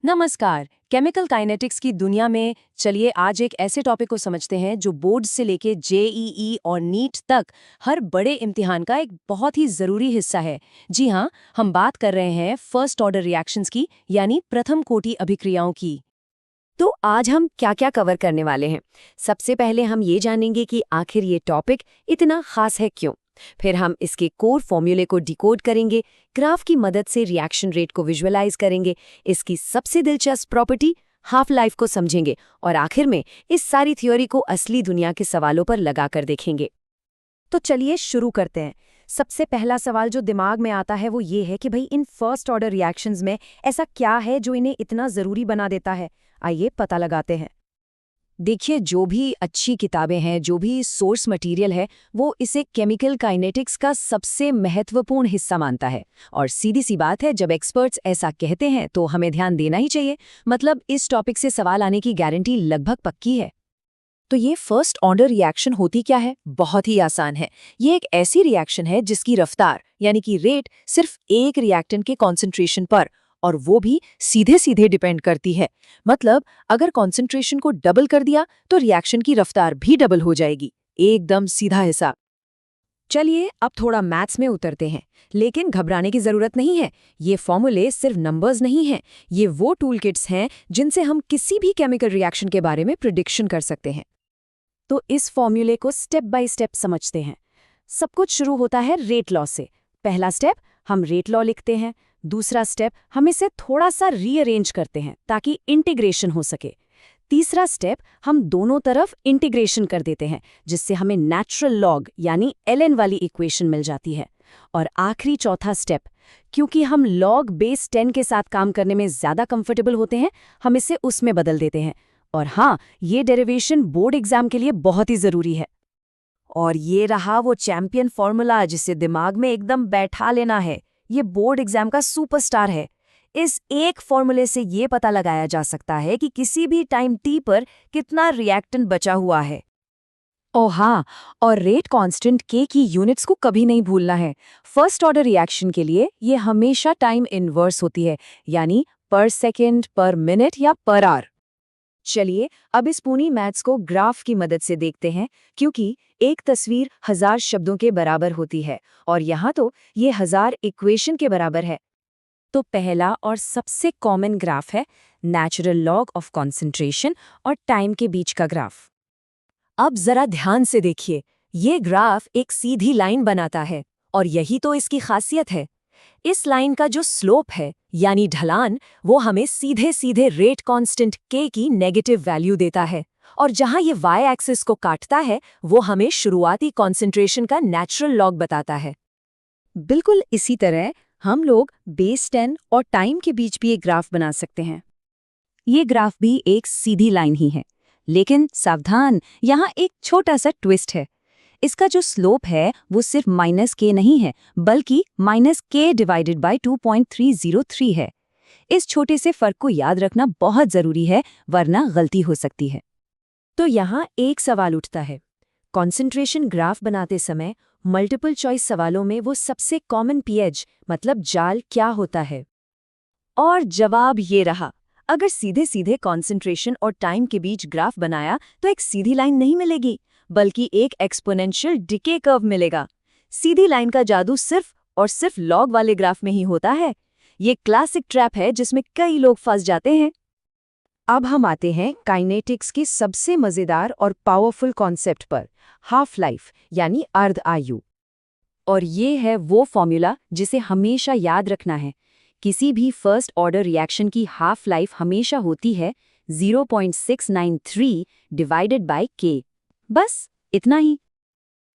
नमस्कार। Chemical kinetics की दुनिया में चलिए आज एक ऐसे टॉपिक को समझते हैं जो बोर्ड से लेके जेईई और नीट तक हर बड़े इम्तिहान का एक बहुत ही ज़रूरी हिस्सा है। जी हाँ, हम बात कर रहे हैं फर्स्ट ऑर्डर रिएक्शंस की, यानी प्रथम कोटि अभिक्रियाओं की। तो आज हम क्या क्या कवर करने वाले हैं। सबसे पहले हम ये जानेंगे कि आखिर ये टॉपिक इतना खास है क्यों। फिर हम इसके कोर फॉर्मूले को डिकोड करेंगे, ग्राफ की मदद से रिएक्शन रेट को विजुअलाइज करेंगे, इसकी सबसे दिलचस्प प्रॉपर्टी हाफ लाइफ को समझेंगे और आखिर में इस सारी थ्योरी को असली दुनिया के सवालों पर लगाकर देखेंगे। तो चलिए शुरू करते हैं। सबसे पहला सवाल जो दिमाग में आता है वो ये है कि भाई इन फर्स्ट ऑर्डर रिएक्शंस में ऐसा क्या है जो इन्हें इतना ज़रूरी बना देता है। आइए पता लगाते हैं। देखिए, जो भी अच्छी किताबें हैं, जो भी सोर्स मटेरियल है, वो इसे केमिकल काइनेटिक्स का सबसे महत्वपूर्ण हिस्सा मानता है। और सीधी सी बात है, जब एक्सपर्ट्स ऐसा कहते हैं तो हमें ध्यान देना ही चाहिए। मतलब इस टॉपिक से सवाल आने की गारंटी लगभग पक्की है। तो ये फर्स्ट ऑर्डर रिएक्शन होती क्या है? बहुत ही आसान है। ये एक ऐसी रिएक्शन है जिसकी रफ्तार यानी कि रेट सिर्फ एक रिएक्टेंट के कॉन्सेंट्रेशन पर, और वो भी सीधे सीधे डिपेंड करती है। मतलब अगर कॉन्सेंट्रेशन को डबल कर दिया तो रिएक्शन की रफ्तार भी डबल हो जाएगी। एकदम सीधा हिसाब। चलिए अब थोड़ा मैथ्स में उतरते हैं, लेकिन घबराने की ज़रूरत नहीं है। ये फॉर्मूले सिर्फ नंबर्स नहीं हैं, ये वो टूल किट्स हैं जिनसे हम किसी भी केमिकल रिएक्शन के बारे में प्रिडिक्शन कर सकते हैं। तो इस फॉर्मूले को स्टेप बाय स्टेप समझते हैं। सब कुछ शुरू होता है रेट लॉ से। पहला स्टेप, हम रेट लॉ लिखते हैं। दूसरा स्टेप, हम इसे थोड़ा सा रीअरेंज करते हैं ताकि इंटीग्रेशन हो सके। तीसरा स्टेप, हम दोनों तरफ इंटीग्रेशन कर देते हैं जिससे हमें नेचुरल लॉग यानी ln वाली इक्वेशन मिल जाती है। और आखिरी चौथा स्टेप, क्योंकि हम लॉग बेस 10 के साथ काम करने में ज़्यादा कंफर्टेबल होते हैं, हम इसे उसमें बदल देते हैं। और हाँ, ये डेरिवेशन बोर्ड एग्जाम के लिए बहुत ही ज़रूरी है। और ये रहा वो चैंपियन फॉर्मूला जिसे दिमाग में एकदम बैठा लेना है। ये बोर्ड एग्जाम का सुपरस्टार है। इस एक फॉर्मूले से ये पता लगाया जा सकता है कि किसी भी टाइम टी पर कितना रिएक्टेंट बचा हुआ है। ओह हाँ, और रेट कांस्टेंट के की यूनिट्स को कभी नहीं भूलना है। फर्स्ट ऑर्डर रिएक्शन के लिए ये हमेशा टाइम इनवर्स होती है, यानी पर सेकेंड, पर मिनट या पर आवर। चलिए अब इस पूरी मैथ्स को ग्राफ की मदद से देखते हैं, क्योंकि एक तस्वीर 1000 शब्दों के बराबर होती है और यहाँ तो ये 1000 इक्वेशन के बराबर है। तो पहला और सबसे कॉमन ग्राफ है नेचुरल लॉग ऑफ कॉन्सेंट्रेशन और टाइम के बीच का ग्राफ। अब जरा ध्यान से देखिए, ये ग्राफ एक सीधी लाइन बनाता है और यही तो इसकी खासियत है। इस लाइन का जो स्लोप है यानी ढलान, वो हमें सीधे सीधे रेट कांस्टेंट के की नेगेटिव वैल्यू देता है, और जहां ये वाई एक्सिस को काटता है वो हमें शुरुआती कॉन्सेंट्रेशन का नेचुरल लॉग बताता है। बिल्कुल इसी तरह हम लोग बेस 10 और टाइम के बीच भी एक ग्राफ बना सकते हैं। ये ग्राफ भी एक सीधी लाइन ही है, लेकिन सावधान, यहाँ एक छोटा सा ट्विस्ट है। इसका जो स्लोप है वो सिर्फ -k नहीं है, बल्कि -k डिवाइडेड बाय 2.303 है। इस छोटे से फर्क को याद रखना बहुत जरूरी है, वरना गलती हो सकती है। तो यहाँ एक सवाल उठता है, कॉन्सेंट्रेशन ग्राफ बनाते समय मल्टीपल चॉइस सवालों में वो सबसे कॉमन पीएच मतलब जाल क्या होता है? और जवाब ये रहा। अगर सीधे सीधे कॉन्सेंट्रेशन और टाइम के बीच ग्राफ बनाया तो एक सीधी लाइन नहीं मिलेगी, बल्कि एक एक्सपोनेंशियल डिके कर्व मिलेगा। सीधी लाइन का जादू सिर्फ और सिर्फ लॉग वाले ग्राफ में ही होता है। ये क्लासिक ट्रैप है जिसमें कई लोग फंस जाते हैं। अब हम आते हैं काइनेटिक्स की सबसे मजेदार और पावरफुल कॉन्सेप्ट पर, हाफ लाइफ यानी अर्ध आयु। और ये है वो फॉर्मूला जिसे हमेशा याद रखना है। किसी भी फर्स्ट ऑर्डर रिएक्शन की हाफ लाइफ हमेशा होती है 0.693 डिवाइडेड बाय के। बस इतना ही।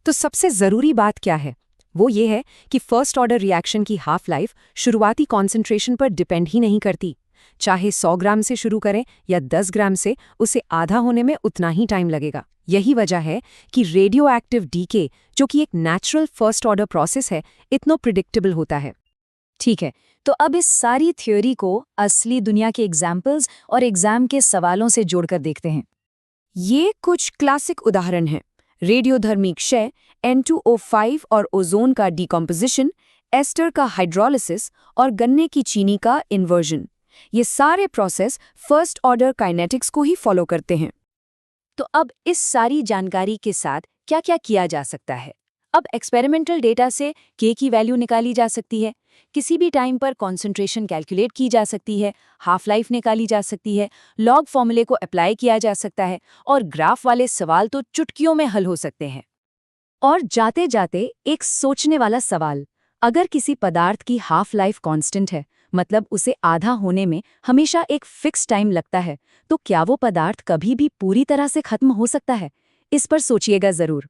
तो सबसे जरूरी बात क्या है? वो ये है कि फर्स्ट ऑर्डर रिएक्शन की हाफ लाइफ शुरुआती कॉन्सेंट्रेशन पर डिपेंड ही नहीं करती। चाहे 100 ग्राम से शुरू करें या 10 ग्राम से, उसे आधा होने में उतना ही टाइम लगेगा। यही वजह है कि रेडियो एक्टिव डीके, जो कि एक नेचुरल फर्स्ट ऑर्डर प्रोसेस है, इतना प्रिडिक्टेबल होता है। ठीक है, तो अब इस सारी थ्योरी को असली दुनिया के एग्जाम्पल्स और एग्जाम के सवालों से जोड़कर देखते हैं। ये कुछ क्लासिक उदाहरण हैं। रेडियोधर्मी क्षय, N2O5 और ओजोन का डिकम्पोजिशन, एस्टर का हाइड्रोलिसिस और गन्ने की चीनी का इन्वर्जन। ये सारे प्रोसेस फर्स्ट ऑर्डर काइनेटिक्स को ही फॉलो करते हैं। तो अब इस सारी जानकारी के साथ क्या क्या किया जा सकता है? अब एक्सपेरिमेंटल डेटा से के की वैल्यू निकाली जा सकती है, किसी भी टाइम पर कॉन्सेंट्रेशन कैलकुलेट की जा सकती है, हाफ लाइफ निकाली जा सकती है, लॉग फॉर्मूले को अप्लाई किया जा सकता है और ग्राफ वाले सवाल तो चुटकियों में हल हो सकते हैं। और जाते जाते एक सोचने वाला सवाल, अगर किसी पदार्थ की हाफ लाइफ कांस्टेंट है, मतलब उसे आधा होने में हमेशा एक फिक्स टाइम लगता है, तो क्या वो पदार्थ कभी भी पूरी तरह से खत्म हो सकता है? इस पर सोचिएगा जरूर।